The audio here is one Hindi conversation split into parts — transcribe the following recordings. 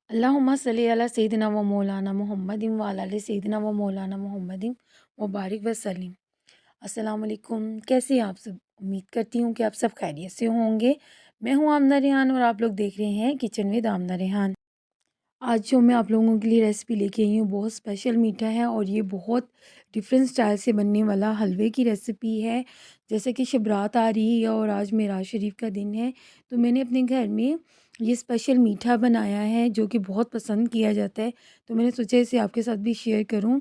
अल्लाहुम्मा सल्ली अला सय्यिदिना व मौलाना मुहम्मदिन व अला आलि सय्यिदिना व मौलाना मुहम्मदिन व बारिक वसल्लम। अस्सलाम वालेकुम, कैसे हैं आप सब? उम्मीद करती हूँ कि आप सब खैरियत से होंगे। मैं हूँ आमना रेहान और आप लोग देख रहे हैं किचन विद आमना रेहान। आज जो मैं आप लोगों के लिए रेसिपी लेके आई हूँ बहुत स्पेशल मीठा है और ये बहुत डिफरेंट स्टाइल से बनने वाला हलवे की रेसिपी है। जैसे कि शबरात आ रही है और आज मेराज शरीफ का दिन है, तो मैंने अपने घर में ये स्पेशल मीठा बनाया है जो कि बहुत पसंद किया जाता है। तो मैंने सोचा इसे आपके साथ भी शेयर करूँ।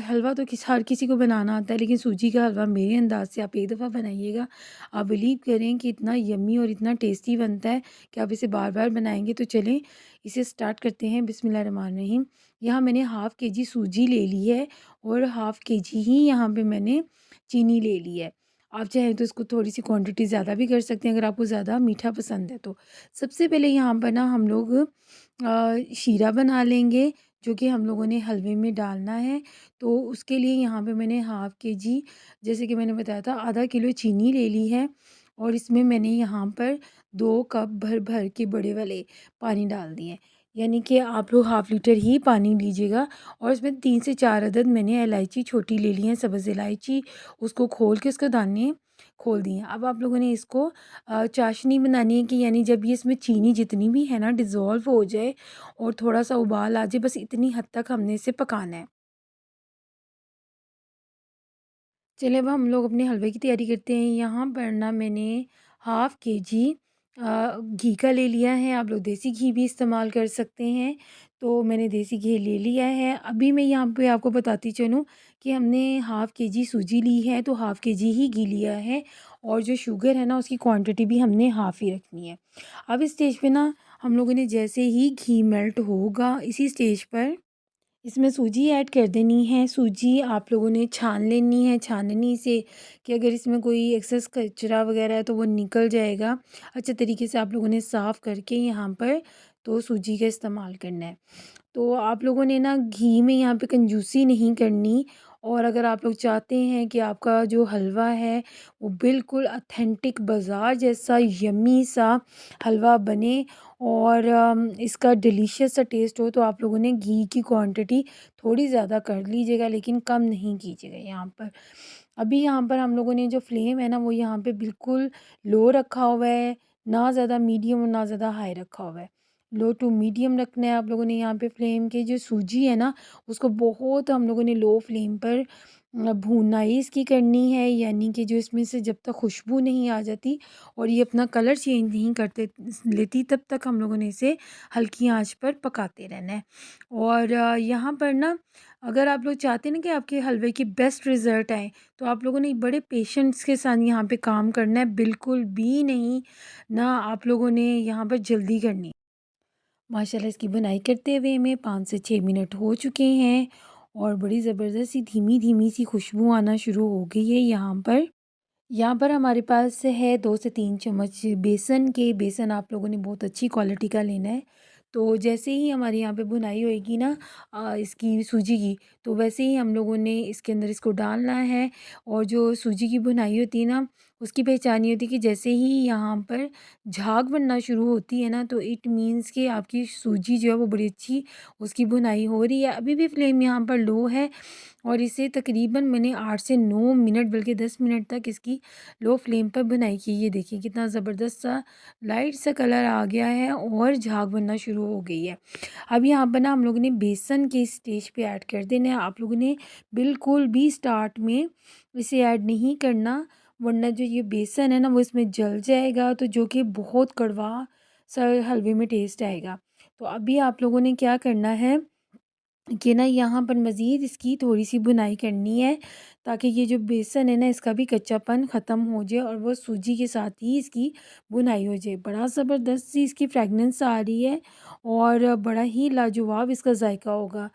हलवा तो हर किसी को बनाना आता है, लेकिन सूजी का हलवा मेरे अंदाज़ से आप एक दफ़ा बनाइएगा, आप बिलीव करें कि इतना यम्मी और इतना टेस्टी बनता है कि आप इसे बार बार बनाएंगे। तो चलें इसे स्टार्ट करते हैं। बिस्मिल्लाहिर्रहमानिर्रहीम। यहाँ मैंने हाफ़ के जी सूजी ले ली है और हाफ़ के जी ही यहाँ पे मैंने चीनी ले ली है। आप चाहें तो इसको थोड़ी सी क्वांटिटी ज़्यादा भी कर सकते हैं अगर आपको ज़्यादा मीठा पसंद है तो। सबसे पहले यहाँ पर ना हम लोग शीरा बना लेंगे जो कि हम लोगों ने हलवे में डालना है। तो उसके लिए यहाँ पे मैंने हाफ़ के जी, जैसे कि मैंने बताया था, आधा किलो चीनी ले ली है और इसमें मैंने यहाँ पर 2 कप भर भर के बड़े वाले पानी डाल दिए। यानी कि आप लोग हाफ़ लीटर ही पानी लीजिएगा। और इसमें 3 से 4 अदद मैंने इलायची छोटी ले ली है, सब्ज़ इलायची, उसको खोल के उसके दाने खोल दिए हैं। अब आप लोगों ने इसको चाशनी बनानी है कि यानी जब ये इसमें चीनी जितनी भी है ना डिज़ोल्व हो जाए और थोड़ा-सा उबाल आ जाए, बस इतनी हद तक हमने इसे पकाना है। चलिए अब हम लोग अपने हलवे की तैयारी करते हैं। यहाँ पर ना मैंने हाफ़ के जी घी का ले लिया है। आप लोग देसी घी भी इस्तेमाल कर सकते हैं। तो मैंने देसी घी ले लिया है। अभी मैं यहाँ पे आपको बताती चलूँ कि हमने हाफ़ के जी सूजी ली है तो हाफ़ के जी ही घी लिया है और जो शुगर है ना उसकी क्वांटिटी भी हमने हाफ़ ही रखनी है। अब इस स्टेज पे ना हम लोगों ने जैसे ही घी मेल्ट होगा इसी स्टेज पर इसमें सूजी ऐड कर देनी है। सूजी आप लोगों ने छान लेनी है, छाननी से कि अगर इसमें कोई एक्सेस कचरा वगैरह है तो वो निकल जाएगा। अच्छे तरीके से आप लोगों ने साफ़ करके यहाँ पर तो सूजी का इस्तेमाल करना है। तो आप लोगों ने ना घी में यहाँ पे कंजूसी नहीं करनी। और अगर आप लोग चाहते हैं कि आपका जो हलवा है वो बिल्कुल ऑथेंटिक बाज़ार जैसा यम्मी सा हलवा बने और इसका डिलीशियस सा टेस्ट हो, तो आप लोगों ने घी की क्वांटिटी थोड़ी ज़्यादा कर लीजिएगा, लेकिन कम नहीं कीजिएगा यहाँ पर। अभी यहाँ पर हम लोगों ने जो फ्लेम है ना वो यहाँ पे बिल्कुल लो रखा हुआ है, ना ज़्यादा मीडियम और ना ज़्यादा हाई रखा हुआ है। लो टू मीडियम रखना है आप लोगों ने यहाँ पे फ्लेम के। जो सूजी है ना उसको बहुत हम लोगों ने लो फ्लेम पर भूनाई इसकी करनी है, यानी कि जो इसमें से जब तक खुशबू नहीं आ जाती और ये अपना कलर चेंज नहीं करते लेती तब तक हम लोगों ने इसे हल्की आंच पर पकाते रहना है। और यहाँ पर ना अगर आप लोग चाहते हैं ना कि आपके हलवे की बेस्ट रिज़ल्ट आए तो आप लोगों ने बड़े पेशेंस के साथ यहाँ पे काम करना है, बिल्कुल भी नहीं ना आप लोगों ने यहाँ पर जल्दी करनी है। माशाल्लाह इसकी बुनाई करते हुए हमें 5 से 6 मिनट हो चुके हैं और बड़ी ज़बरदस्त सी धीमी-धीमी सी खुशबू आना शुरू हो गई है यहाँ पर। यहाँ पर हमारे पास है 2 से 3 चम्मच बेसन आप लोगों ने बहुत अच्छी क्वालिटी का लेना है। तो जैसे ही हमारे यहाँ पे भुनाई होएगी ना इसकी सूजी की, तो वैसे ही हम लोगों ने इसके अंदर इसको डालना है। और जो सूजी की भुनाई होती है ना उसकी पहचान ये होती है कि जैसे ही यहाँ पर झाग बनना शुरू होती है ना तो इट मीन्स कि आपकी सूजी जो है वो बड़ी अच्छी उसकी भुनाई हो रही है। अभी भी फ्लेम यहाँ पर लो है और इसे तकरीबन मैंने 8 से 9 मिनट बल्कि 10 मिनट तक इसकी लो फ्लेम पर बनाई की। ये देखिए कितना ज़बरदस्त सा लाइट सा कलर आ गया है और झाग बनना शुरू हो गई है। अब यहाँ पर ना हम लोगों ने बेसन के स्टेज पे ऐड कर देना है। आप लोगों ने बिल्कुल भी स्टार्ट में इसे ऐड नहीं करना, वरना जो ये बेसन है ना वो इसमें जल जाएगा तो जो कि बहुत कड़वा सा हलवे में टेस्ट आएगा। तो अभी आप लोगों ने क्या करना है कि ना यहाँ पर मज़ीद इसकी थोड़ी-सी भुनाई करनी है ताकि ये जो बेसन है ना इसका भी कच्चापन ख़त्म हो जाए और वो सूजी के साथ ही इसकी भुनाई हो जाए। बड़ा ज़बरदस्त सी इसकी फ्रेगनेंस आ रही है और बड़ा ही लाजवाब इसका ज़ायका होगा।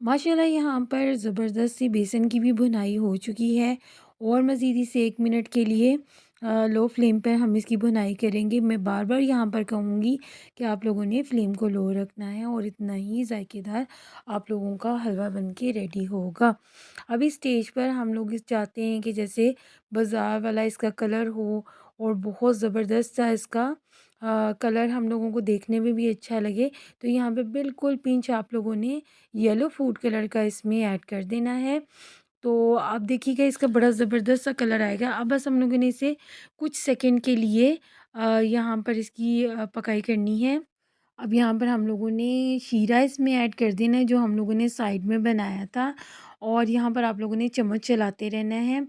माशाल्लाह यहाँ पर ज़बरदस्त सी बेसन की भी भुनाई हो चुकी है और मज़ीद इसे 1 मिनट के लिए लो फ्लेम पर हम इसकी भुनाई करेंगे। मैं बार-बार यहाँ पर कहूँगी कि आप लोगों ने फ्लेम को लो रखना है और इतना ही ज़ायकेदार आप लोगों का हलवा बन के रेडी होगा। अब इस स्टेज पर हम लोग इस चाहते हैं कि जैसे बाज़ार वाला इसका कलर हो और बहुत ज़बरदस्त सा इसका कलर हम लोगों को देखने में भी अच्छा लगे। तो यहाँ पे बिल्कुल पिंच आप लोगों ने येलो फूड कलर का इसमें ऐड कर देना है। तो आप देखिएगा इसका बड़ा ज़बरदस्त सा कलर आएगा। अब बस हम लोगों ने इसे कुछ सेकंड के लिए यहाँ पर इसकी पकाई करनी है। अब यहाँ पर हम लोगों ने शीरा इसमें ऐड कर देना है जो हम लोगों ने साइड में बनाया था, और यहाँ पर आप लोगों ने चम्मच चलाते रहना है।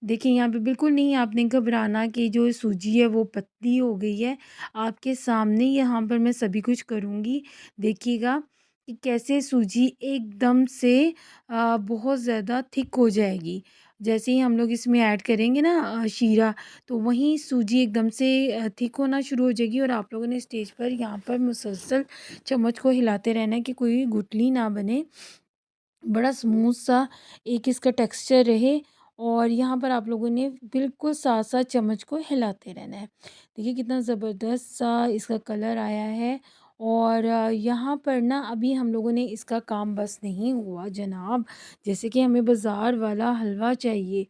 देखिए यहाँ पे बिल्कुल नहीं आपने घबराना कि जो सूजी है वो पतली हो गई है। आपके सामने यहाँ पर मैं सभी कुछ करूँगी। देखिएगा कि कैसे सूजी एकदम से बहुत ज़्यादा थिक हो जाएगी। जैसे ही हम लोग इसमें ऐड करेंगे ना शीरा, तो वहीं सूजी एकदम से थिक होना शुरू हो जाएगी, और आप लोगों ने स्टेज पर यहाँ पर मुसलसल चम्मच को हिलाते रहना है कि कोई गुठली ना बने। बड़ा स्मूथ सा एक इसका टेक्सचर रहे, और यहाँ पर आप लोगों ने बिल्कुल साथ-साथ चम्मच को हिलाते रहना है। देखिए कितना ज़बरदस्त सा इसका कलर आया है। और यहाँ पर ना अभी हम लोगों ने इसका काम बस नहीं हुआ जनाब। जैसे कि हमें बाज़ार वाला हलवा चाहिए,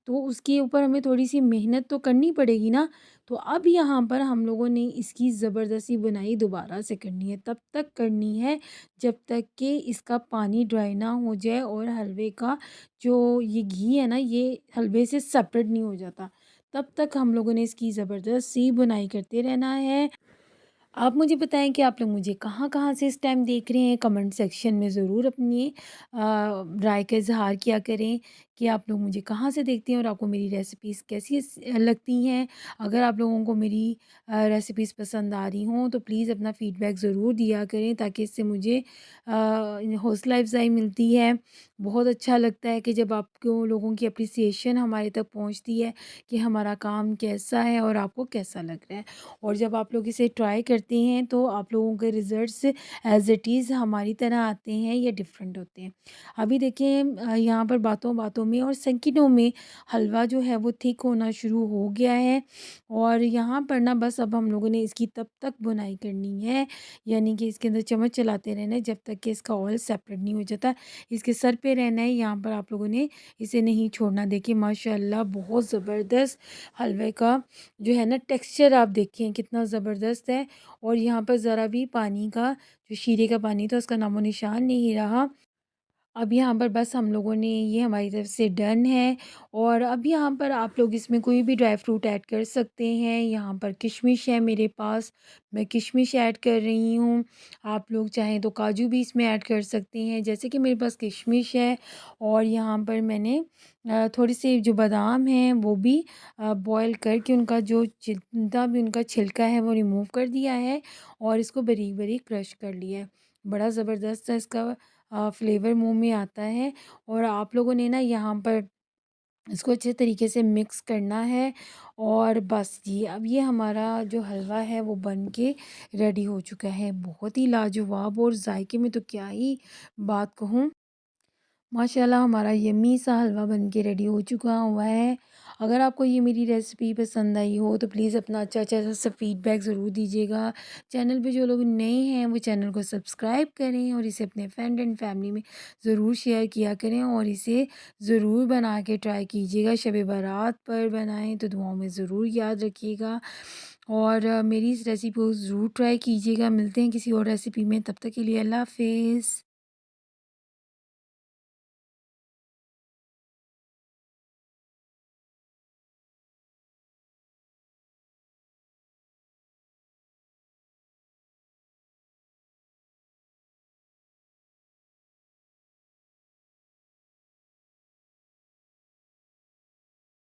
तो उसके ऊपर हमें थोड़ी-सी मेहनत तो करनी पड़ेगी ना। तो अब यहाँ पर हम लोगों ने इसकी ज़बरदस्ती बुनाई दोबारा से करनी है, तब तक करनी है जब तक कि इसका पानी ड्राई ना हो जाए और हलवे का जो ये घी है ना, ये हलवे से सेपरेट नहीं हो जाता। तब तक हम लोगों ने इसकी ज़बरदस्त सी बुनाई करते रहना है। आप मुझे बताएँ कि आप लोग मुझे कहाँ-कहाँ से इस टाइम देख रहे हैं? कमेंट सेक्शन में ज़रूर अपनी राय का इज़हार किया करें कि आप लोग मुझे कहाँ से देखते हैं और आपको मेरी रेसिपीज़ कैसी लगती हैं। अगर आप लोगों को मेरी रेसिपीज़ पसंद आ रही हों तो प्लीज़ अपना फ़ीडबैक ज़रूर दिया करें, ताकि इससे मुझे हौसला अफ़ज़ाई मिलती है। बहुत अच्छा लगता है कि जब आपको लोगों की एप्रिसिएशन हमारे तक पहुँचती है कि हमारा काम कैसा है और आपको कैसा लग रहा है। और जब आप लोग इसे ट्राई करते हैं तो आप लोगों के रिज़ल्ट्स एज़ इट इज़ हमारी तरह आते हैं या डिफरेंट होते हैं। अभी देखिए यहाँ पर बातों-बातों में और सेकंडों में हलवा जो है वो थिक होना शुरू हो गया है, और यहाँ पर ना बस अब हम लोगों ने इसकी तब तक बुनाई करनी है, यानी कि इसके अंदर चम्मच चलाते रहना है जब तक कि इसका ऑयल सेपरेट नहीं हो जाता। इसके सर पे रहना है, यहाँ पर आप लोगों ने इसे नहीं छोड़ना। देखिए माशाल्लाह बहुत ज़बरदस्त हलवे का जो है ना टेक्सचर आप देखें कितना ज़बरदस्त है। और यहाँ पर ज़रा भी पानी का, जो शीरे का पानी था उसका नामो निशान नहीं रहा। अब यहाँ पर बस हम लोगों ने ये हमारी तरफ से डन है। और अब यहाँ पर आप लोग इसमें कोई भी ड्राई फ्रूट ऐड कर सकते हैं। यहाँ पर किशमिश है मेरे पास, मैं किशमिश ऐड कर रही हूँ। आप लोग चाहें तो काजू भी इसमें ऐड कर सकते हैं, जैसे कि मेरे पास किशमिश है। और यहाँ पर मैंने थोड़ी सी जो बादाम हैं वो भी बॉयल करके उनका जो जितना भी उनका छिलका है वो रिमूव कर दिया है, और इसको बारीक-बारीक क्रश कर लिया है। बड़ा ज़बरदस्त है इसका फ्लेवर मुँह में आता है। और आप लोगों ने ना यहाँ पर इसको अच्छे तरीके से मिक्स करना है। और बस जी अब ये हमारा जो हलवा है वो बन के रेडी हो चुका है। बहुत ही लाजवाब, और जायके में तो क्या ही बात कहूँ। माशाल्लाह हमारा यम्मी सा हलवा बन के रेडी हो चुका हुआ है। अगर आपको ये मेरी रेसिपी पसंद आई हो तो प्लीज़ अपना अच्छा-अच्छा सा फ़ीडबैक ज़रूर दीजिएगा। चैनल पे जो लोग नए हैं वो चैनल को सब्सक्राइब करें, और इसे अपने फ्रेंड एंड फैमिली में ज़रूर शेयर किया करें, और इसे ज़रूर बना के ट्राई कीजिएगा। शब बारात पर बनाएँ तो दुआओं में ज़रूर याद रखिएगा। और मेरी इस रेसिपी को ज़रूर ट्राई कीजिएगा। मिलते हैं किसी और रेसिपी में, तब तक के लिए अल्लाह हाफ़िज़।